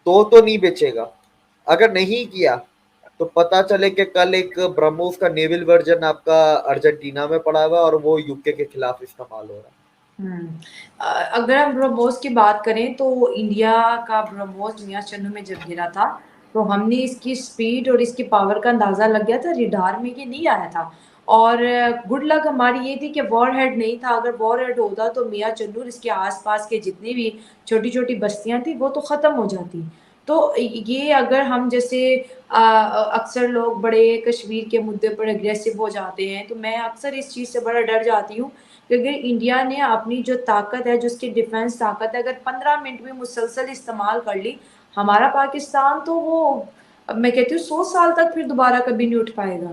तो नहीं बेचेगा। अगर नहीं किया तो पता चले कि कल एक ब्रह्मोस का नेवल वर्जन आपका अर्जेंटीना में पड़ा हुआ है और वो यूके के खिलाफ इस्तेमाल हो रहा है। अगर हम ब्रह्मोस की बात करें तो इंडिया का ब्रह्मोस मियां चंदू में जब गिरा था तो हमने इसकी स्पीड और इसकी पावर का अंदाजा लग गया था रिडार में कि नहीं आया था। और गुड लक हमारी ये थी कि वॉर हेड नहीं था। अगर वॉर हेड होता तो मियां चंदूर इसके आसपास के जितनी भी छोटी छोटी बस्तियां थी वो तो खत्म हो जाती। तो ये अगर हम जैसे अक्सर लोग बड़े कश्मीर के मुद्दे पर अग्रेसिव हो जाते हैं तो मैं अक्सर इस चीज़ से बड़ा डर जाती हूँ क्योंकि इंडिया ने अपनी जो ताकत है जो उसकी डिफेंस ताकत है अगर 15 मिनट में मुसलसल इस्तेमाल कर ली हमारा पाकिस्तान तो वो अब मैं कहती हूँ 100 साल तक फिर दोबारा कभी नहीं उठ पाएगा।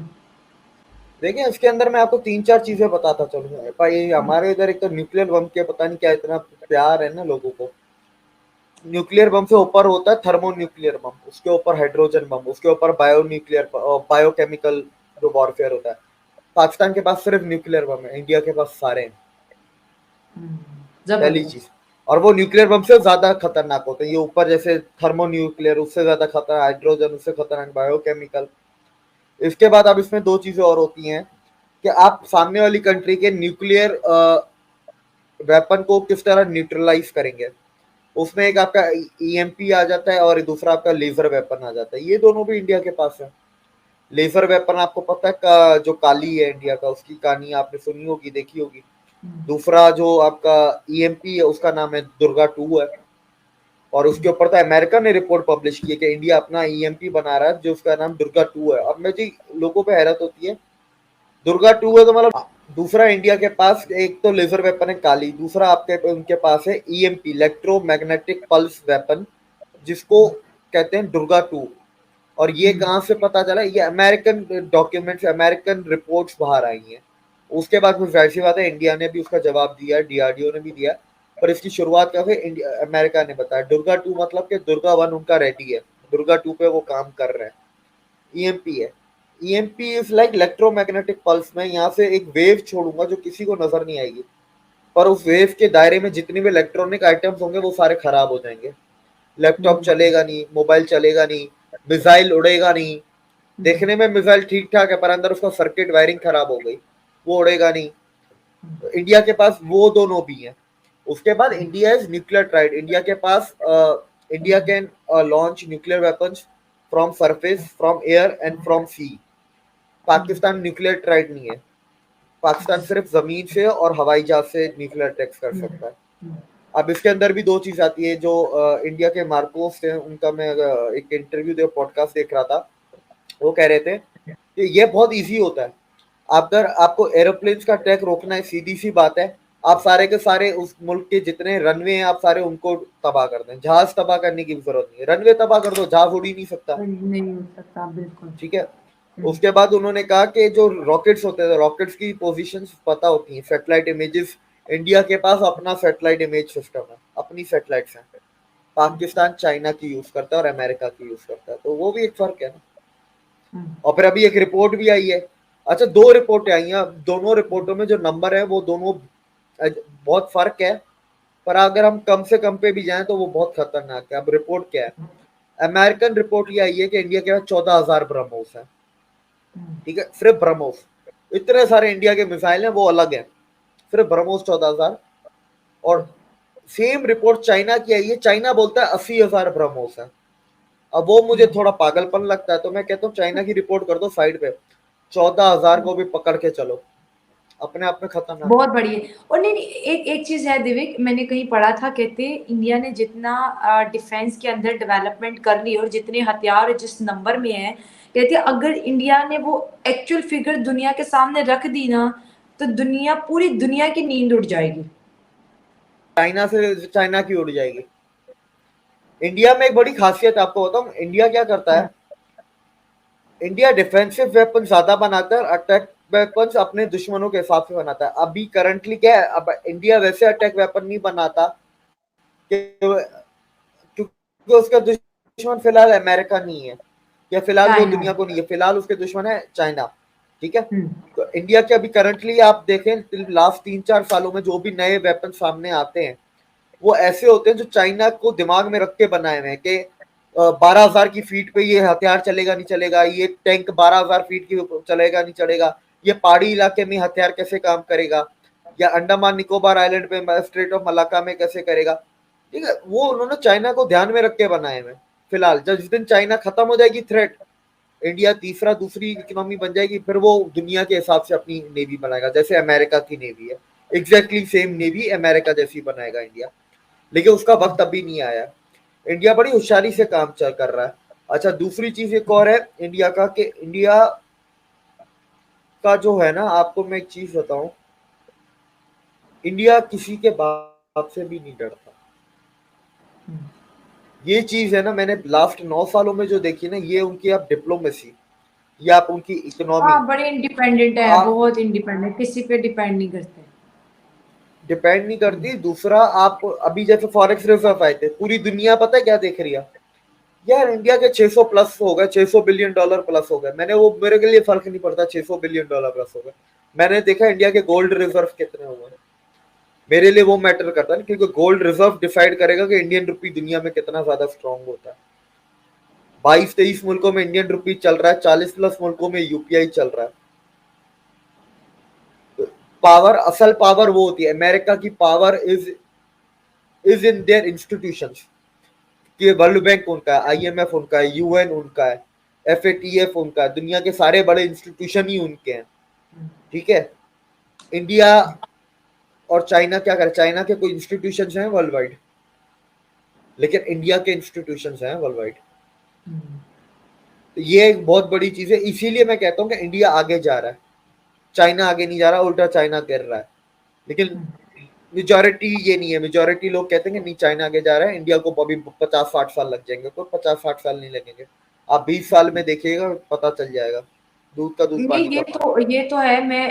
देखिए इसके अंदर मैं आपको 3-4 चीजें बताता चलूंगा भाई। हमारे इधर एक तो न्यूक्लियर बम के पता नहीं क्या इतना प्यार है ना लोगों को। न्यूक्लियर बम से ऊपर होता है थर्मो न्यूक्लियर बम, उसके ऊपर हाइड्रोजन बम, उसके ऊपर बायो न्यूक्लियर बायोकेमिकल जो वॉरफेयर होता है। पाकिस्तान के पास सिर्फ न्यूक्लियर बम है, इंडिया के पास सारे हैं। पहली चीज। जबरदस्त। और वो न्यूक्लियर बम से ज्यादा खतरनाक होते हैं, ये ऊपर जैसे थर्मो न्यूक्लियर उससे ज्यादा खतरनाक, हाइड्रोजन उससे खतरनाक, बायोकेमिकल। इसके बाद अब इसमें दो चीजें और होती हैं कि आप सामने वाली कंट्री के न्यूक्लियर वेपन को किस तरह न्यूट्रलाइज करेंगे। उसमें एक आपका ईएमपी आ जाता है और दूसरा आपका लेजर वेपन आ जाता है, ये दोनों भी इंडिया के पास है। लेजर वेपन आपको पता है का जो काली है इंडिया का, उसकी कहानी आपने सुनी होगी, देखी होगी। दूसरा जो आपका ईएमपी है उसका नाम है दुर्गा 2 है। और उसके ऊपर तो अमेरिका ने रिपोर्ट पब्लिश की है कि इंडिया अपना ईएमपी बना रहा है जो उसका नाम दुर्गा 2 है। अब मैं जी लोगों पे हैरत होती है, दुर्गा 2 है तो मतलब दूसरा इंडिया के पास एक तो लेजर वेपन है काली, दूसरा आपके उनके पास है ईएमपी इलेक्ट्रोमैग्नेटिक पल्स वेपन, जिसको कहते हैं दुर्गा 2। और ये कहाँ से पता चला, ये अमेरिकन डॉक्यूमेंट्स अमेरिकन रिपोर्ट्स बाहर आई हैं। उसके बाद फिर जाहिर सी बात है इंडिया ने भी उसका जवाब दिया, डीआरडीओ ने भी दिया। पर इसकी शुरुआत क्या हुई, इंडिया अमेरिका ने बताया दुर्गा 2 मतलब कि दुर्गा 1 उनका रेडी है, दुर्गा 2 पे वो काम कर रहे हैं। ईएमपी है, EMP is like electromagnetic pulse. में यहाँ से एक वेव छोड़ूंगा जो किसी को नजर नहीं आएगी, पर उस वेव के दायरे में जितने भी इलेक्ट्रॉनिक आइटम्स होंगे वो सारे खराब हो जाएंगे। लैपटॉप चलेगा नहीं, मोबाइल चलेगा नहीं, मिसाइल उड़ेगा नहीं। देखने में मिसाइल ठीक ठाक है पर अंदर उसका सर्किट वायरिंग खराब हो गई, वो उड़ेगा नहीं। तो इंडिया के पास वो दोनों भी हैं। उसके बाद India is nuclear triad, India के पास India can launch nuclear weapons from surface, from air and from sea. Pakistan nuclear triad नहीं है, पाकिस्तान सिर्फ जमीन से और हवाई जहाज से न्यूक्लियर अटैक्स कर सकता है। अब इसके अंदर भी दो चीज आती है जो इंडिया के मार्कोस थे उनका मैं एक इंटरव्यू दे पॉडकास्ट देख रहा था। वो कह रहे थे कि ये बहुत इजी होता है, अगर आपको एरोप्लेन का अटैक रोकना है सीधी सी बात है, आप सारे के सारे उस मुल्क के जितने रनवे हैं आप सारे उनको तबाह कर दें, जहाज तबाह करने की जरूरत नहीं है, रनवे तबाह कर दो, जहाज उड़ ही नहीं सकता। नहीं हो सकता बिल्कुल। ठीक है। उसके बाद उन्होंने कहा कि जो रॉकेट्स होते हैं, रॉकेट्स की पोजीशंस पता होती हैं, सैटेलाइट इमेजेस। इंडिया के पास अपना सैटेलाइट इमेज सिस्टम है, अपनी सैटेलाइट्स हैं। पाकिस्तान चाइना की यूज करता है और अमेरिका की यूज करता है, तो वो भी एक फर्क है ना। और फिर अभी एक रिपोर्ट भी आई है, अच्छा दो रिपोर्टें आई हैं, दोनों रिपोर्टों में जो नंबर है वो दोनों बहुत फर्क है। पर अगर हम कम से कम पे भी जाएं तो वो बहुत खतरनाक है। अब रिपोर्ट क्या है, अमेरिकन रिपोर्ट ये आई है कि इंडिया के पास 14,000 ब्रह्मोस है। ठीक है, सिर्फ ब्रह्मोस। इतने सारे इंडिया के मिसाइल हैं वो अलग है, सिर्फ ब्रह्मोस 14,000। और सेम रिपोर्ट चाइना की आई है, चाइना बोलता है 80,000 ब्रह्मोस है। अब वो मुझे थोड़ा पागलपन लगता है, तो मैं कहता हूँ चाइना की रिपोर्ट कर दो साइड पे, 14,000 को भी पकड़ के चलो, अपने आप में खतरनाक है। बहुत बढ़िया। और नहीं नहीं एक एक चीज है दिविक मैंने कहीं पढ़ा था कहते इंडिया ने जितना डिफेंस के अंदर डेवलपमेंट कर ली और जितने हथियार जिस नंबर में है कहते अगर इंडिया ने वो एक्चुअल फिगर दुनिया के सामने रख दी ना तो दुनिया पूरी दुनिया की नींद उड़ जाएगी। चाइना से चाइना की उड़ जाएगी। इंडिया में एक बड़ी खासियत आपको बताऊं, इंडिया क्या करता है, इंडिया डिफेंसिव वेपन ज्यादा बनाता है और अटैक वेपन्स अपने दुश्मनों के हिसाब से बनाता है। अभी करंटली क्या है, अब इंडिया वैसे अटैक वेपन नहीं बनाता क्योंकि उसका दुश्मन फिलहाल अमेरिका नहीं है, या फिलहाल वो चाइना। दुनिया को नहीं है, फिलहाल उसके दुश्मन है चाइना। ठीक है। हम्म। तो इंडिया के अभी करंटली आप देखें लास्ट 3-4 सालों में जो भी नए वेपन सामने आते हैं वो ऐसे होते हैं जो चाइना को दिमाग में रख के बनाए हुए हैं कि 12,000 की फीट पे ये हथियार चलेगा नहीं चलेगा, ये टैंक 12,000 फीट की चलेगा नहीं चलेगा, ये पहाड़ी इलाके में हथियार कैसे काम करेगा, या अंडमान निकोबार आइलैंड पे स्ट्रेट ऑफ मलाक्का में कैसे करेगा। ठीक है, वो उन्होंने चाइना को ध्यान में रख के बनाए हुए। फिलहाल जब जिस दिन चाइना खत्म हो जाएगी थ्रेट, इंडिया दूसरी इकोनॉमी बन जाएगी, फिर वो दुनिया के हिसाब से अपनी नेवी बनाएगा, जैसे अमेरिका की नेवी है, एग्जैक्टली सेम नेवी अमेरिका जैसी बनाएगा इंडिया। लेकिन उसका वक्त अभी नहीं आया। इंडिया बड़ी होशियारी से काम चल कर रहा है। अच्छा, दूसरी चीज एक और है इंडिया का, कि इंडिया का जो है ना, आपको मैं एक चीज बताऊं, इंडिया किसी के बाप से भी नहीं डरता। ये चीज है ना, मैंने लास्ट 9 सालों में जो देखी ना, ये उनकी आप डिप्लोमेसी या आप उनकी इकोनॉमी, हाँ, बड़े इंडिपेंडेंट है, आप बहुत इंडिपेंडेंट, किसी पे डिपेंड नहीं करते। डिपेंड नहीं करती। दूसरा, आप अभी जैसे फॉरेक्स रिजर्व आए थे, पूरी दुनिया पता है क्या देख रही है यार, इंडिया के 600 प्लस हो गए, $600 बिलियन प्लस हो गए। मैंने वो, मेरे के लिए फर्क नहीं पड़ता 600 बिलियन प्लस हो गए। मैंने देखा इंडिया के गोल्ड रिजर्व कितने हुए, मेरे लिए वो मैटर करता है, क्योंकि गोल्ड रिजर्व डिसाइड करेगा कि इंडियन रुपी दुनिया में कितना ज्यादा स्ट्रांग होता है। 22-23 मुल्कों में इंडियन रुपी चल रहा है, 40 प्लस मुल्कों में यूपीआई चल रहा है। पावर, असल पावर वो होती है, अमेरिका की power is in their institutions. कि वर्ल्ड बैंक उनका है, आईएमएफ उनका है, यूएन उनका है, एफएटीएफ उनका है, दुनिया के सारे बड़े इंस्टीट्यूशन ही उनके हैं। ठीक है, इंडिया और चाइना क्या करे, चाइना के कोई इंस्टीट्यूशंस हैं वर्ल्ड वाइड, लेकिन इंडिया के इंस्टीट्यूशंस हैं वर्ल्ड वाइड। तो ये एक बहुत बड़ी चीज है, इसीलिए मैं कहता हूँ कि इंडिया आगे जा रहा है, चाइना आगे नहीं जा रहा, उल्टा चाइना गिर रहा है। लेकिन मेजोरिटी ये नहीं है, मेजोरिटी लोग कहते हैं कि नहीं चाइना आगे जा रहा है, इंडिया को अभी 50-60 साल लग जाएंगे। कोई 50-60 साल नहीं लगेंगे, आप 20 साल में देखिएगा, पता चल जाएगा, दूध का दूध नहीं, पानी का पानी। ये तो है। मैं